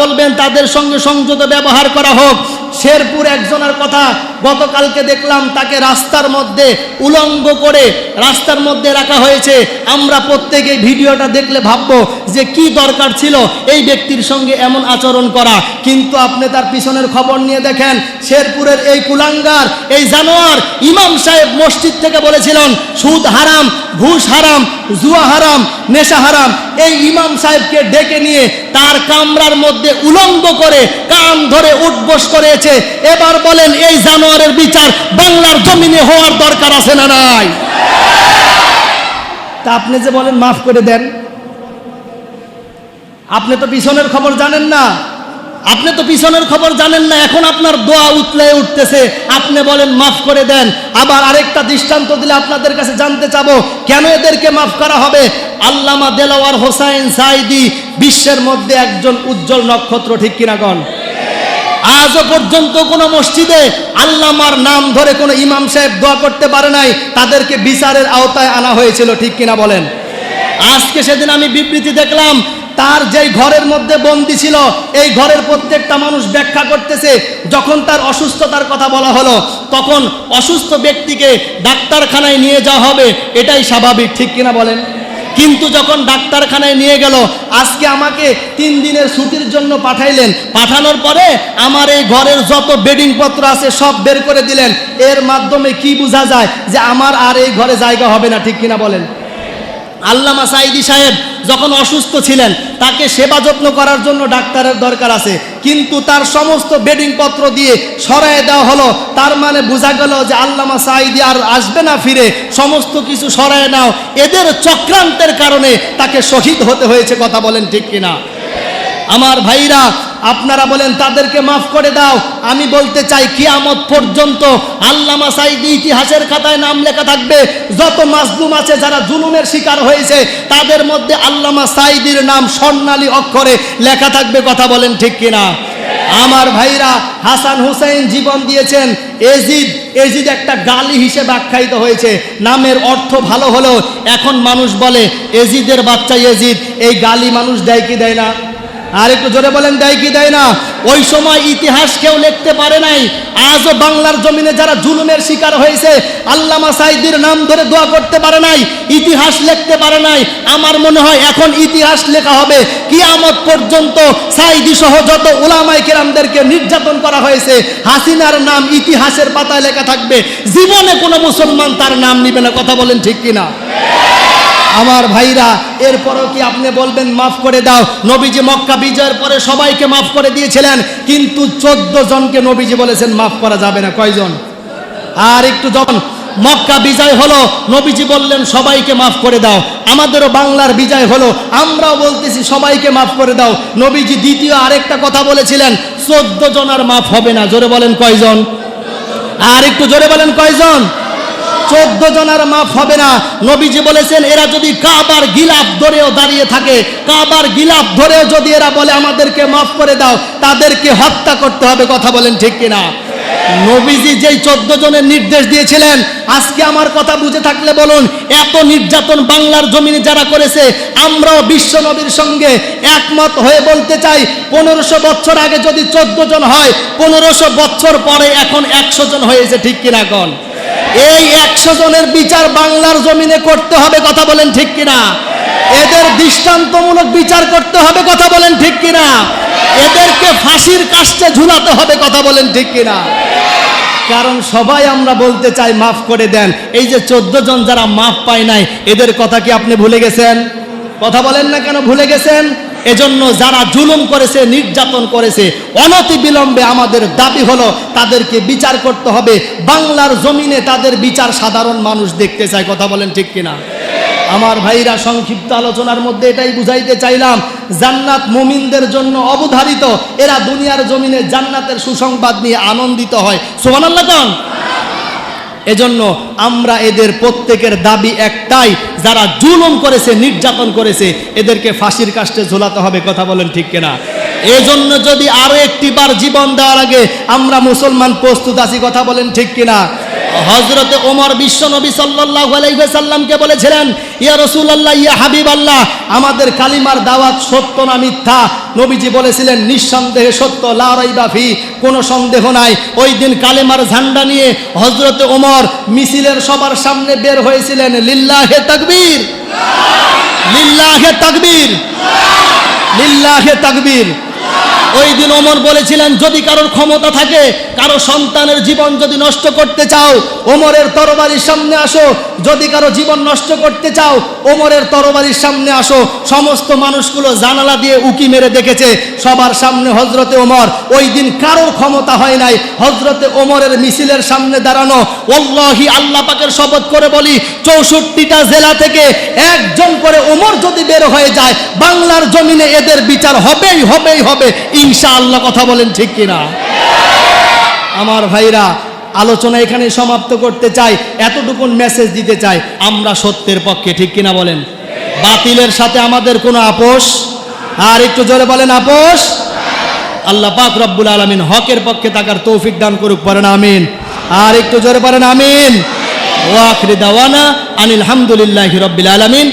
বলবেন তাদের সঙ্গে সংযত ব্যবহার করা হোক। শেরপুর একজনের কথা গতকালকে দেখলাম, তাকে রাস্তার মধ্যে উলঙ্গ করে রাস্তার মধ্যে রাখা হয়েছে। আমরা প্রত্যেকে ভিডিওটা দেখলে ভাববো যে কি দরকার ছিল এই ব্যক্তির সঙ্গে এমন আচরণ করা, কিন্তু আপনি তার পিছনের খবর নিয়ে দেখেন, শেরপুরের এই কুলাঙ্গার, এই জানোয়ার ইমাম সাহেব মসজিদ থেকে বলেছিলেন সুদ হারাম, ঘুষ হারাম, জুয়া হারাম, নেশা হারাম। এই ইমাম সাহেবকে ডেকে নিয়ে তার কামরার মধ্যে উলঙ্গ করে কান ধরে উঠবোস করেছে। এবার বলেন এই জানোয়ারের বিচার বাংলার জমিনে হওয়ার দরকার আছে না নাই? তা আপনি যে বলেন মাফ করে দেন, আপনি তো পিছনের খবর জানেন না, আপনি তো পিছনের খবর জানেন না। এখন আপনার দোয়া উতলে উঠতেছে, আপনি বলেন মাফ করে দেন। আবার আরেকটা দৃষ্টান্ত দিলে আপনাদের কাছে জানতে চাবো কেন এদেরকে মাফ করা হবে। আল্লামা দেলাওয়ার হোসাইন সাঈদী বিশ্বের মধ্যে একজন উজ্জ্বল নক্ষত্র, ঠিক কিনা গণ? আজও পর্যন্ত কোনো মসজিদে আল্লামার নাম ধরে কোনো ইমাম সাহেব দোয়া করতে পারে নাই, তাদেরকে বিচারের আওতায় আনা হয়েছিল, ঠিক কিনা বলেন? আজকে সেদিন আমি বিবৃতি দেখলাম, তার যেই ঘরের মধ্যে বন্দী ছিল এই ঘরের প্রত্যেকটা মানুষ ব্যাখ্যা করতেছে, যখন তার অসুস্থতার কথা বলা হলো তখন অসুস্থ ব্যক্তিকে ডাক্তারখানায় নিয়ে যাওয়া হবে, এটাই স্বাভাবিক, ঠিক কিনা বলেন? কিন্তু যখন ডাক্তারখানায় নিয়ে গেল, আজকে আমাকে 3 দিনের ছুটির জন্য পাঠাইলেন, পাঠানোর পরে আমার এই ঘরের যত বেডিং পত্র আছে সব বের করে দিলেন। এর মাধ্যমে কি বোঝা যায় যে আমার আর এই ঘরে জায়গা হবে না, ঠিক কিনা বলেন? আল্লামা সাঈদী সাহেব যখন অসুস্থ ছিলেন তাকে সেবা যত্ন করার জন্য ডাক্তারের দরকার আছে, কিন্তু তার সমস্ত বেডিং পত্র দিয়ে সরায় দেওয়া হলো। তার মানে বোঝা গেল যে আল্লামা সাঈদী আর আসবে না ফিরে, সমস্ত কিছু সরায় নাও। এদের চক্রান্তের কারণে তাকে শহীদ হতে হয়েছে, কথা বলেন ঠিক কিনা? আমার ভাইরা, আপনারা বলেন তাদেরকে মাফ করে দাও। আমি বলতে চাই কিয়ামত পর্যন্ত আল্লামা সাঈদী ইতিহাসের খাতায় নাম লেখা থাকবে। যত মাজলুম আছে, যারা জুলুমের শিকার হয়েছে, তাদের মধ্যে আল্লামা সাঈদীর নাম স্বর্ণালী অক্ষরে লেখা থাকবে, কথা বলেন ঠিক কিনা? আমার ভাইরা, হাসান হুসাইন জীবন দিয়েছেন। এজিদ একটা গালি হিসেবে আখ্যায়িত হয়েছে। নামের অর্থ ভালো হলেও এখন মানুষ বলে এজিদের বাচ্চা এজিদ। এই গালি মানুষ দেয় কি দেয় না? আর একটু জোরে বলেন, দেয় কি দেয় না? ওই সময় ইতিহাস কেউ লিখতে পারে নাই। আজও বাংলার জমিনে যারা জুলুমের শিকার হয়েছে, আল্লামা সাঈদীর নাম ধরে দোয়া করতে পারে নাই, ইতিহাস লিখতে পারে নাই। আমার মনে হয় এখন ইতিহাস লেখা হবে। কিয়ামত পর্যন্ত সাঈদী সহ যত উলামায়ে কেরামদেরকে নির্যাতন করা হয়েছে, হাসিনার নাম ইতিহাসের পাতায় লেখা থাকবে। জীবনে কোনো মুসলমান তার নাম নিবে না, কথা বলেন ঠিক কিনা? আমার ভাইরা, এরপরও কি আপনি বলবেন মাফ করে দাও? নবীজি মক্কা বিজয়ের পরে সবাইকে মাফ করে দিয়েছিলেন, কিন্তু 14 জনকে নবীজি বলেছেন মাফ করা যাবে না। কয়জন? আর একটু যখন মক্কা বিজয় হলো, নবীজি বললেন সবাইকে মাফ করে দাও। আমাদেরও বাংলার বিজয় হলো, আমরাও বলতেছি সবাইকে মাফ করে দাও। নবীজি দ্বিতীয় আরেকটা কথা বলেছিলেন, 14 জন আর মাফ হবে না। জোরে বলেন কয়জন? আর একটু জোরে বলেন কয়জন? 14 জন আর মাফ হবে না। নবীজি বলেছেন এরা যদি কাবার গিলাফ ধরেও দাঁড়িয়ে থাকে, কাবার গিলাফ ধরেও যদি এরা বলে আমাদেরকে মাফ করে দাও, তাদেরকে হত্যা করতে হবে, কথা বলেন ঠিক কিনা? নবীজি যেই 14 জনের নির্দেশ দিয়েছিলেন, আজকে আমার কথা বুঝে থাকলে বলুন, এত নির্যাতন বাংলার জমিনে যারা করেছে, আমরাও বিশ্ব নবীর সঙ্গে একমত হয়ে বলতে চাই 1500 বছর আগে যদি 14 জন হয়, 1500 বছর পরে এখন 100 জন হয়েছে, ঠিক কিনা কোন? এই 100 জনের বিচার বাংলার জমিনে করতে হবে, কথা বলেন ঠিক কিনা? এদের দৃষ্টান্তমূলক বিচার করতে হবে, কথা বলেন ঠিক কিনা? এদেরকে ফাঁসির কাস্টে ঝুলাতে হবে, কথা বলেন ঠিক কিনা? কারণ সবাই আমরা বলতে চাই মাফ করে দেন। এই যে 14 জন যারা মাফ পায় নাই, এদের কথা কি আপনি ভুলে গেছেন? কথা বলেন না কেন ভুলে গেছেন? এজন্য যারা জুলুম করেছে, নির্যাতন করেছে, অনতি বিলম্বে আমাদের দাবি হলো তাদেরকে বিচার করতে হবে। বাংলার জমিনে তাদের বিচার সাধারণ মানুষ দেখতে চায়, কথা বলেন ঠিক কিনা? আমার ভাইরা, সংক্ষিপ্ত আলোচনার মধ্যে এটাই বুঝাইতে চাইলাম, জান্নাত মুমিনদের জন্য অবধারিত। এরা দুনিয়ার জমিনে জান্নাতের সুসংবাদ নিয়ে আনন্দিত হয়। সুবহানাল্লাহ কোন? এজন্য আমরা এদের প্রত্যেকের দাবি একটাই, যারা জুলুম করেছে, নির্যাতন করেছে, এদেরকে ফাঁসির কাস্টে ঝোলাতে হবে, কথা বলেন ঠিক কিনা? এজন্য যদি আরো একটিবার জীবন দেওয়ার আগে আমরা মুসলমান প্রস্তুত আছি, কথা বলেন ঠিক কিনা? হযরতে ওমর বিশ্বনবী সাল্লাল্লাহু আলাইহি ওয়াসাল্লামকে বলেছিলেন, ইয়া রাসূলুল্লাহ, ইয়া হাবিবাল্লাহ, আমাদের কালিমার দাওয়াত সত্য না মিথ্যা? নবীজি বলেছিলেন, নিঃসন্দেহে সত্য, লা রাইবা ফি, কোনো সন্দেহ নাই। ওই দিন কালিমার ঝান্ডা নিয়ে হযরতে ওমর মিছিলের সবার সামনে বের হয়েছিলেন। লিল্লাহে তাকবীর, লিল্লাহে তাকবীর, লিল্লাহে তাকবীর। ওই দিন ওমর বলেছিলেন, যদি কারোর ক্ষমতা থাকে, কারো সন্তানের জীবন যদি নষ্ট করতে চাও, ওমরের তরবারির সামনে আসো। যদি কারো জীবন নষ্ট করতে চাও, ওমরের তরবারির সামনে আসো। সমস্ত মানুষগুলো জানালা দিয়ে উকি মেরে দেখেছে, সবার সামনে হযরতে ওমর। ওই দিন কারোর ক্ষমতা হয় নাই হযরতে ওমরের মিছিলের সামনে দাঁড়ানো। ওয়াল্লাহি, আল্লাহ পাকের শপথ করে বলি, 64টা জেলা থেকে একজন করে ওমর যদি বের হয়ে যায়, বাংলার জমিনে এদের বিচার হবেই হবেই হবে ইনশাআল্লাহ। কথা বলেন ঠিক কিনা? আমার ভাইরা, আলোচনা এখানে সমাপ্ত করতে চাই, এতটুকু মেসেজ দিতে চাই, আমরা সত্যের পক্ষে, ঠিক কিনা বলেন? বাতিলের সাথে আমাদের কোনো আপোষ, আর একটু জোরে বলেন আপোষ। আল্লাহ পাক রব্বুল আলামিন হকের পক্ষে থাকার তৌফিক দান করুক, পড়েন আমিন। আর একটু জোরে পড়েন আমিন। ওয়া আখিরু দাওয়ানা আনিল হামদুলিল্লাহি রাব্বিল আলামিন।